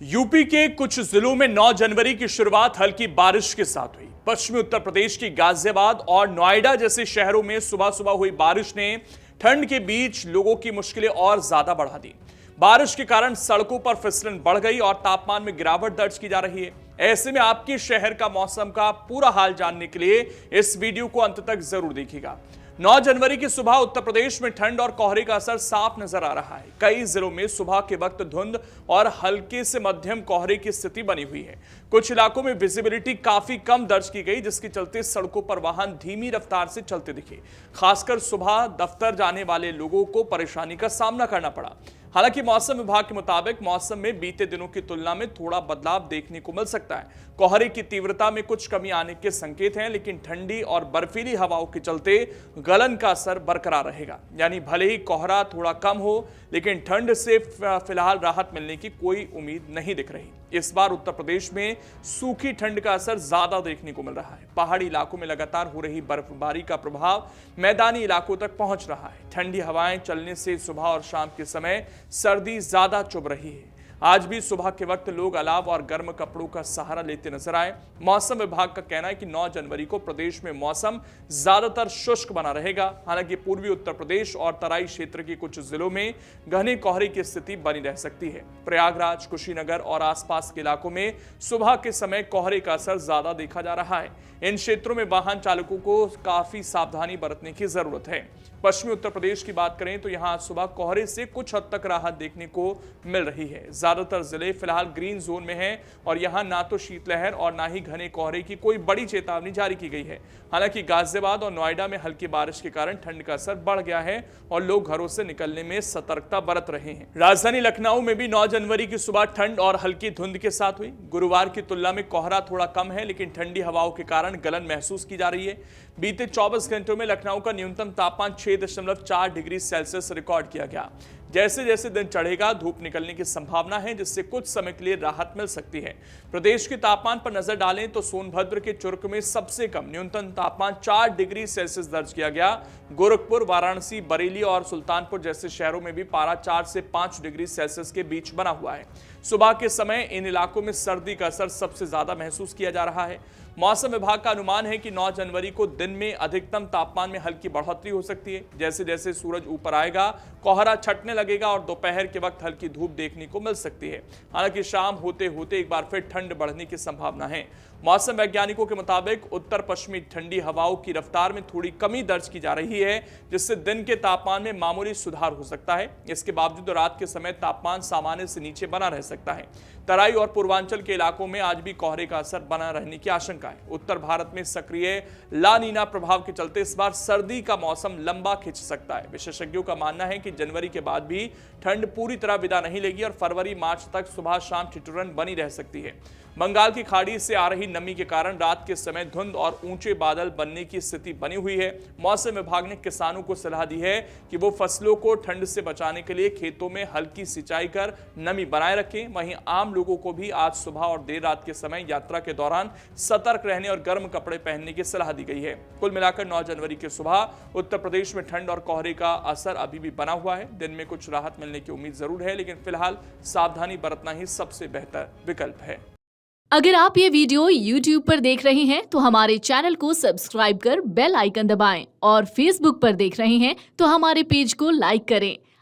UP के कुछ जिलों में 9 जनवरी की शुरुआत हल्की बारिश के साथ हुई। पश्चिमी उत्तर प्रदेश की गाजियाबाद और नोएडा जैसे शहरों में सुबह सुबह हुई बारिश ने ठंड के बीच लोगों की मुश्किलें और ज्यादा बढ़ा दी। बारिश के कारण सड़कों पर फिसलन बढ़ गई और तापमान में गिरावट दर्ज की जा रही है। ऐसे में आपके शहर का मौसम का पूरा हाल जानने के लिए इस वीडियो को अंत तक जरूर देखिएगा। 9 जनवरी की सुबह उत्तर प्रदेश में ठंड और कोहरे का असर साफ नजर आ रहा है। कई जिलों में सुबह के वक्त धुंध और हल्के से मध्यम कोहरे की स्थिति बनी हुई है। कुछ इलाकों में विजिबिलिटी काफी कम दर्ज की गई, जिसके चलते सड़कों पर वाहन धीमी रफ्तार से चलते दिखे। खासकर सुबह दफ्तर जाने वाले लोगों को परेशानी का सामना करना पड़ा। हालांकि मौसम विभाग के मुताबिक मौसम में बीते दिनों की तुलना में थोड़ा बदलाव देखने को मिल सकता है। कोहरे की तीव्रता में कुछ कमी आने के संकेत हैं, लेकिन ठंडी और बर्फीली हवाओं के चलते गलन का असर बरकरार रहेगा। यानी भले ही कोहरा थोड़ा कम हो, लेकिन ठंड से फिलहाल राहत मिलने की कोई उम्मीद नहीं दिख रही। इस बार उत्तर प्रदेश में सूखी ठंड का असर ज्यादा देखने को मिल रहा है। पहाड़ी इलाकों में लगातार हो रही बर्फबारी का प्रभाव मैदानी इलाकों तक पहुंच रहा है। ठंडी हवाएं चलने से सुबह और शाम के समय सर्दी ज्यादा चुभ रही है। आज भी सुबह के वक्त लोग अलाव और गर्म कपड़ों का सहारा लेते नजर आए। मौसम विभाग का कहना है कि 9 जनवरी को प्रदेश में मौसम ज्यादातर शुष्क बना रहेगा। हालांकि पूर्वी उत्तर प्रदेश और तराई क्षेत्र के कुछ जिलों में घने कोहरे की स्थिति बनी रह सकती है। प्रयागराज, कुशीनगर और आसपास के इलाकों में सुबह के समय कोहरे का असर ज्यादा देखा जा रहा है। इन क्षेत्रों में वाहन चालकों को काफी सावधानी बरतने की जरूरत है। पश्चिमी उत्तर प्रदेश की बात करें तो यहां सुबह कोहरे से कुछ हद तक राहत देखने को मिल रही है। ज्यादातर जिले फिलहाल ग्रीन जोन में हैं और यहां ना तो शीतलहर और ना ही घने कोहरे की कोई बड़ी चेतावनी जारी की गई है। हालांकि गाजियाबाद और नोएडा में हल्की बारिश के कारण ठंड का असर बढ़ गया है और लोग घरों से निकलने में सतर्कता बरत रहे हैं। राजधानी लखनऊ में भी 9 जनवरी की सुबह ठंड और हल्की धुंध के साथ हुई। गुरुवार की तुलना में कोहरा थोड़ा कम है, लेकिन ठंडी हवाओं के कारण गलन महसूस की जा रही है। बीते 24 घंटों में लखनऊ का न्यूनतम तापमान 6.4 डिग्री सेल्सियस रिकॉर्ड किया गया। जैसे जैसे दिन चढ़ेगा धूप निकलने की संभावना है, जिससे कुछ समय के लिए राहत मिल सकती है। प्रदेश के तापमान पर नजर डालें तो सोनभद्र के चुर्क में सबसे कम न्यूनतम तापमान 4 डिग्री सेल्सियस दर्ज किया गया। गोरखपुर, वाराणसी, बरेली और सुल्तानपुर जैसे शहरों में भी पारा 4 से 5 डिग्री सेल्सियस के बीच बना हुआ है। सुबह के समय इन इलाकों में सर्दी का असर सबसे ज्यादा महसूस किया जा रहा है। मौसम विभाग का अनुमान है कि 9 जनवरी को दिन में अधिकतम तापमान में हल्की बढ़ोतरी हो सकती है। जैसे जैसे सूरज ऊपर आएगा कोहरा छटने लगेगा और दोपहर के वक्त हल्की धूप देखने को मिल सकती है। हालांकि शाम होते होते एक बार फिर ठंड बढ़ने की संभावना है। मौसम वैज्ञानिकों के मुताबिक उत्तर पश्चिमी ठंडी हवाओं की रफ्तार में थोड़ी कमी दर्ज की जा रही है, जिससे दिन के तापमान में मामूली सुधार हो सकता है। इसके बावजूद रात के समय तापमान सामान्य से नीचे बना रह सकता है। तराई और पूर्वांचल के इलाकों में आज भी कोहरे का असर बना रहने की आशंका है। उत्तर भारत में सक्रिय ला नीना प्रभाव के चलते इस बार सर्दी का मौसम लंबा खिंच सकता है। विशेषज्ञों का मानना है कि जनवरी के बाद भी ठंड पूरी तरह विदा नहीं लेगी और फरवरी मार्च तक सुबह शाम ठिठुरन बनी रह सकती है। बंगाल की खाड़ी से आ रही नमी के कारण रात के समय धुंध और ऊंचे बादल बनने की स्थिति बनी हुई है। मौसम विभाग ने किसानों को सलाह दी है कि वो फसलों को ठंड से बचाने के लिए खेतों में हल्की सिंचाई कर नमी बनाए रखें। वहीं आम लोगों को भी आज सुबह और देर रात के समय यात्रा के दौरान सतर्क रहने और गर्म कपड़े पहनने की सलाह दी गई है। कुल मिलाकर 9 जनवरी की सुबह उत्तर प्रदेश में ठंड और कोहरे का असर अभी भी बना हुआ है। दिन में कुछ राहत मिलने की उम्मीद जरूर है, लेकिन फिलहाल सावधानी बरतना ही सबसे बेहतर विकल्प है। अगर आप ये वीडियो YouTube पर देख रहे हैं तो हमारे चैनल को सब्सक्राइब कर बेल आइकन दबाएं और Facebook पर देख रहे हैं तो हमारे पेज को लाइक करें।